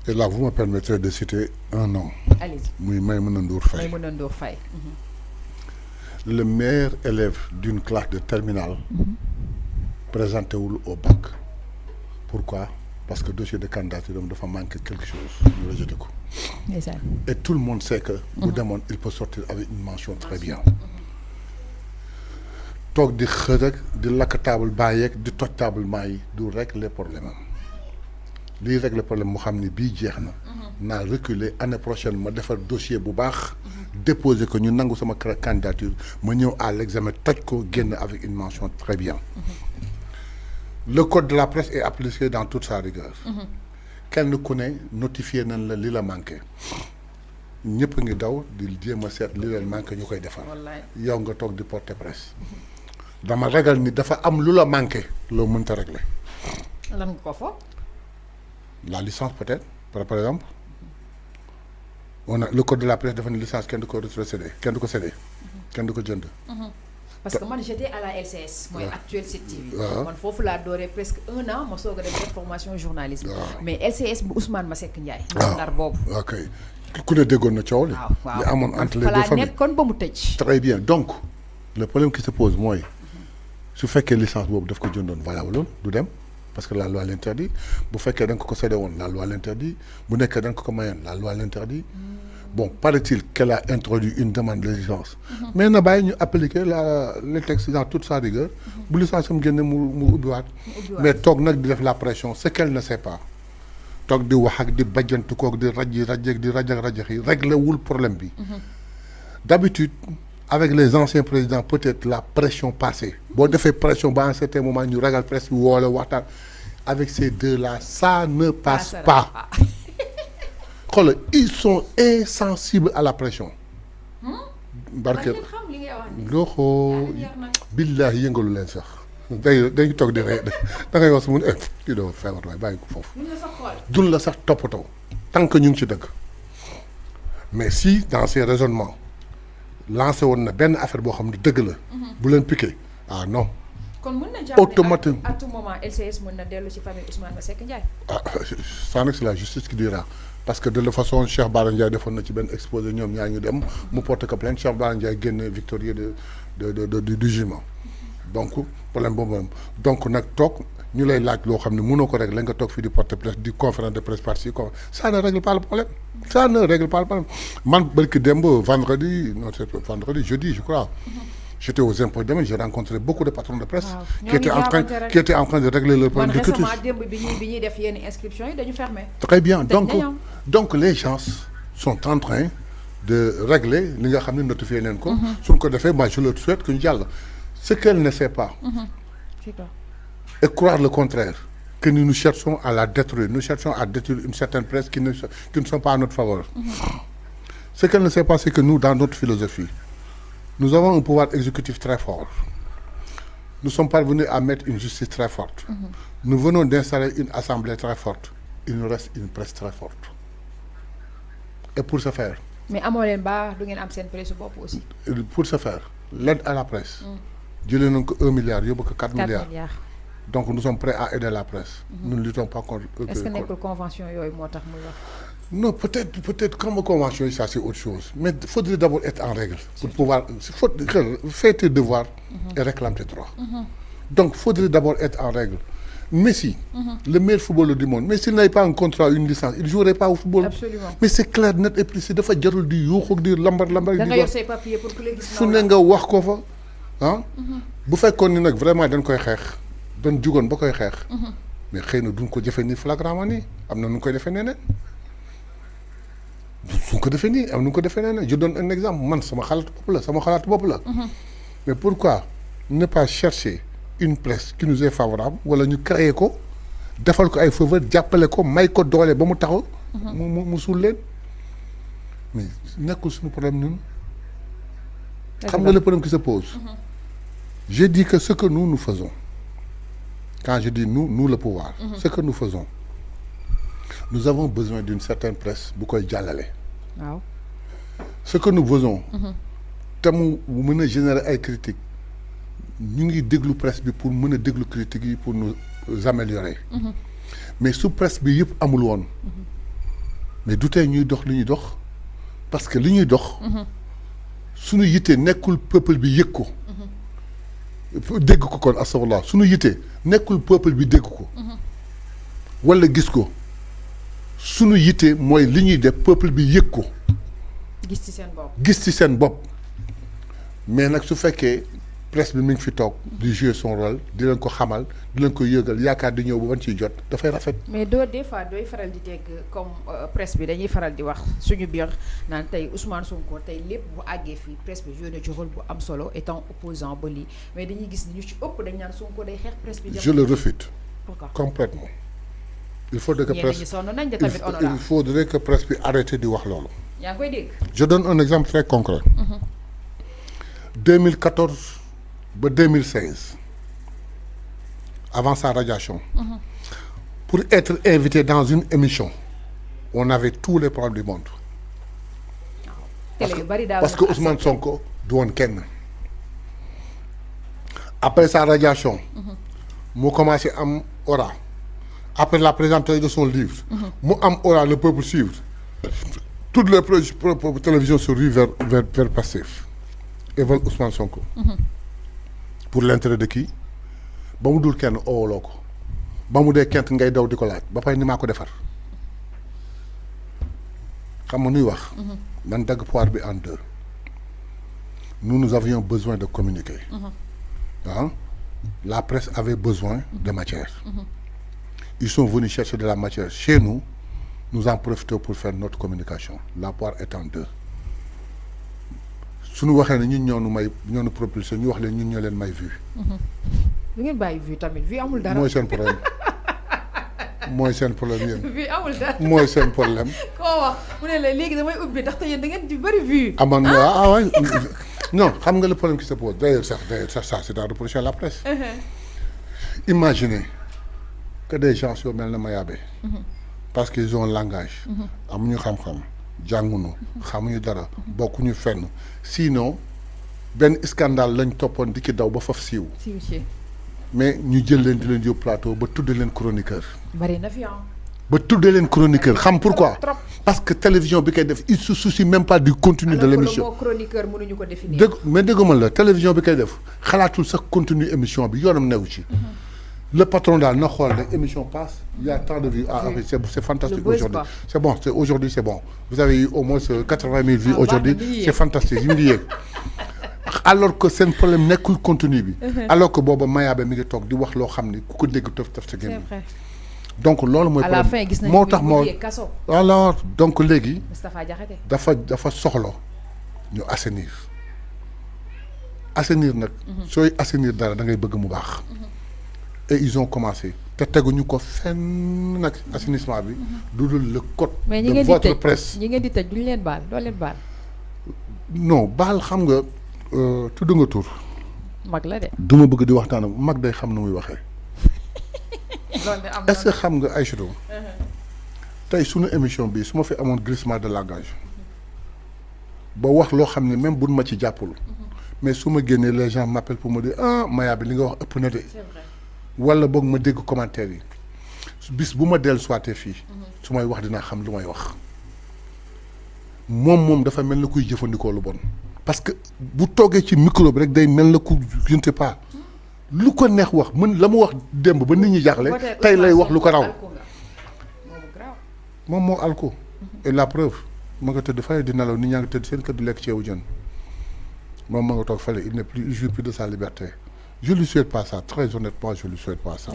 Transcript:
Et là, vous me permettrez de citer un nom. Allez-y. Oui, Maïmouna Ndour Faye. Maïmouna Ndour Faye. Le meilleur élève d'une classe de terminale présenté au bac. Pourquoi? Parce que le dossier de candidature doit manquer quelque chose. Nous rejetons. Et tout le monde sait que Boudamon, il peut sortir avec une mention très bien. Donc, de la table baïek, de toute table maï, de régler les problèmes. Li règle le problème mo xamni bi jeexna na reculer année prochaine ma defar dossier bu baax déposer ko ñu nangu sama candidature ma ñëw à l'examen toj ko génn avec une mention très bien. Le code de la presse est appliqué dans toute sa rigueur. Kenn ku ne notifié nañ la li la manqué ñëpp ngi daw di jéem a seet li leen manqué ñu koy defar yow nga toog di porter presse dama ragal ni dafa am lu la manqué loo mënta régler. Lan nga ko fo La licence peut-être, par exemple. On a le code de la presse définit une licence qui est rétrocédé, qui est cédé, qui est jënd. Parce que moi j'étais à la LCS, moi actuelle CTV. Moi fofu la doré presque 1 an mo soga def formation journalisme. Mais LCS bu Ousmane Masseck Ndiaye. Ndar bobu. OK. Ku ne déggoon na coow li. Li amoon entre les deux familles. Kon ba mu tëj. Très bien. Donc le problème qui se pose mooy su fekkee licence boobu daf ko jëndoon valable du dem. Parce que la loi l'interdit. Bu fekkee da nga ko cédé woon la loi l'interdit. Bu nekkee da nga ko mayoon la loi l'interdit. Bon, paraît-il qu'elle a introduit une demande de licence. Mais na bàyyi ñu appliquer le texte dans toute sa rigueur. Bu licence am génne mu ubbiwaat. Mais toog nag di def la pression ce qu'elle ne sait pas. Toog di wax ak di bajjantu koog di rajjeeg di rajax yi réglé wul problème bi. D'habitude avec les anciens présidents peut-être la pression passée. Bon, de fait pression à un certain moment ñu ragal presse bi woo la waxtaan. Avec ces deux-là ça ne passe pas. Ils sont insensibles à la pression. Barke loxo billahi yëngalu leen sax day toog di ree da ngay wax mu ne kii doo feebar waay bàyyi ko foofu dun la sax toppatoo tant que ñu ngi ci dëgg. Mais si dans ces raisonnements lancé woon na benn affaire boo xam ne dëgg la bu leen piqué ah non automatiquement à tout moment LCS mën na dellu ci famille Ousmane Masseck Ndiaye. Ah ça nag c'est la justice qui dira. Parce que de toute façon Cheikh Bara Ndiaye defoon na ci benn exposé ñoom ñaa ñu dem mu porte ko plainte Cheikh Bara Ndiaye génn victorieux du jugement. Donc problème boobu donc nag toog ñu lay laaj loo xam ne mënoo ko régler nga toog fii di porte plainte di conférence de presse par-ci ça ne règle pas le problème. Ça ne règle pas le problème man barki démb vendredi jeudi je crois. J'étais aux impôts et domaines, j'ai rencontré beaucoup de patrons de presse qui étaient en train de régler leur problème de culture. Très bien. Donc les gens sont en train de régler li nga xam ne notifié leen ko. Suñ ko defee moi je leur souhaite que ñu jàll. Ce qu'elle ne sait pas. Et croire le contraire. Que nous cherchons à la détruire. Nous cherchons à détruire une certaine presse qui ne sont pas à notre faveur. Ce qu'elle ne sait pas, c'est que nous, dans notre philosophie, nous avons un pouvoir exécutif très fort. Nous sommes parvenus à mettre une justice très forte. Nous venons d'installer une assemblée très forte. Il nous reste une presse très forte. Et pour ce faire... Mais à moi, presse aussi. Pour ce faire, l'aide à la presse, Dieu ne donne que 1 milliard, il n'y a que 4 milliards. Donc nous sommes prêts à aider la presse. Nous ne luttons pas contre... Est-ce que n'est que convention Non, peut-être comme convention, ça c'est autre chose. Mais il faudrait d'abord être en règle pour pouvoir faire tes devoirs et réclamer tes droits. Donc il faudrait d'abord être en règle. Messi, le meilleur footballeur du monde, mais s'il n'avait pas un contrat, une licence, il ne jouerait pas au football. Absolument. Mais c'est clair, net et précis. Il faut dire du youk, dire lambar. Il y a ses papiers pour que les gens... Si vous wax ko fa, hein? Bu fekkone nak vraiment dañ koy xex, dañ jugon ba koy xex. Mais xeyna duñ ko jëfé ni flagramment ni, amna ñu koy défé nénen. Duñ ko défé ni, am ñu ko défé nénen. Je donne un exemple, man sama xalat bop la. Mais pourquoi ne pas chercher une presse qui nous est favorable wala ñu créer ko defal ko ay faveur jappalé ko may ko doolé ba mu taxaw mu sul leen mais nekkul suñu problème ñun xam nga le problème qui se pose je dis que ce que nous faisons quand je dis nous le pouvoir ce que nous faisons nous avons besoin d'une certaine presse bu koy jallalé waaw ce que nous faisons te mu mën générer ay critiques ñu ngi déglu presse bi pour mën a déglu critiques yi pour nous améliorer mais sous presse bi yëpp amul woon mais du tey ñuy dox li ñuy dox parce que li ñuy dox. suñu yitte nekkul peuple bi yëg ko. dégg ko kon astafurlah suñu yitte nekkul peuple bi dégg ko. wala gis ko suñu yitte mooy li ñuy def peuple bi yëg ko. gis ci seen bopp gis ci seen bopp mais nag su fekkee presse bi mi ngi fi toog di jouer son rôle di leen ko xamal di leen ko yëgal yaakaar di ñëw ba ban ciy jot dafay rafet. mais des fois dooy faral di dégg comme presse bi dañuy faral di wax suñu biir naan tey Ousmane Sonko tey lépp bu àggee fii presse bi joué na ci rôle bu am solo étant opposant ba lii mais dañuy gis ni ñu ci ëpp dañ naan Sonko day xeex presse bi. je le réfute. pourquoi complètement. il faudrait que presse il faudrait que presse bi arrêté di wax loolu. yaa ngi koy dégg. je donne un exemple très concret. 2014 ba 2016 avant sa radiation. pour être invité dans une émission on avait tous les problèmes du monde. parce que Ousmane Sonko du woon kenn. après sa radiation. mu commencé am aura. après la présentation de son livre. mu am aura le peuple suivre. toutes les télévisions se ruent vers Pastef et vers Ousmane Sonko. pour l'intérêt de qui ba mu dul kenn ooloo ko ba mu dee kent ngay daw di ko laaj ba pare ni maa ko defar xam nga nuy wax. man dagg poire bi en deux. nous avions besoin de communiquer. La presse avait besoin de matière. Ils sont venus chercher de la matière chez nous. Nous en profitons pour faire notre communication. La poire est en deux. Si nous voyons que nous avons propulsé, nous avons une vue. Vous avez une vue, tamit. Vue amul dara. Moi, c'est un problème. Moi, c'est un problème. Vue amul dara. Moi, c'est un problème. Comment vous avez légui damay ubbi ndax tay da ngeen di bari vue. Ah man ah ouais. Non, xam nga le problème qui se pose. D'ailleurs ça c'est à reprocher à la presse. Imaginez que des gens sur mel na Mayabé. Parce qu'ils ont un langage. Amuñu xam-xam, jànguñu, xamuñu dara, bokkuñu fenn. Sinon ben scandale lañ toppoon di ci daw ba faf siiw. Mais ñu jël leen di leen yóbbu plateau ba tudde leen chroniqueur. Bari na fi ba tudde leen chroniqueur xam pourquoi? Parce que télévision bi koy def il se soucie même pas du contenu de l'émission. Alors que le mot chroniqueur mënuñu ko définir. Mais dégguma la télévision bi koy def xalaatul sax contenu émission bi yoonam newu ci. Le patron daal na xool rek émission passe il y a tant de vues c'est fantastique aujourd'hui c'est bon aujourd'hui c'est bon vous avez eu au moins 80 000 vues aujourd'hui c'est fantastique ñu ngi yéeg alors que seen problème nekkul contenu bi alors que booba Mayabé mi ngi toog di wax loo xam ni ku ko dégg tëf sa génn donc loolu mooy problème moo tax moo alors donc léegi dafa soxla ñu assainir nag sooy assainir dara da ngay bëgg mu baax et ils ont commencé te teguñu ko fenn nag assainissement bi du dul le code de votre presse ñi ngeen di tëj duñu leen baal doo leen baal non baal xam nga tudd nga tur mag la de du ma bëgg di waxtaan mag day xam na muy waxee est-ce que xam nga Aïchatou tey sunu émission bi su ma fi amoon glissement de langage ba wax loo xam ne même buñ ma ci jàppul mais su ma génnee les gens m'appellent pour me dire ah Mayabé li nga wax ëpp na de wala boog ma dégg commentaire yi bis bu ma dellu soité fii su may wax dinaa xam lu may wax moom dafa mel na kuy jëfandikoo lu bon parce que bu toogee ci micro bi rek day mel na ku je ne sais pas lu ko neex wax mën la mu wax démb ba nit ñi jaaxle tey lay wax lu ko raw moom moo alko et la preuve ma nga tëdd fale di nelaw nit ñaa ngi tëdd seen kër di lekk ceebu jën moom ma nga toog fale il jouit plus de sa liberté. Je lui souhaite pas ça, très honnêtement, je lui souhaite pas ça.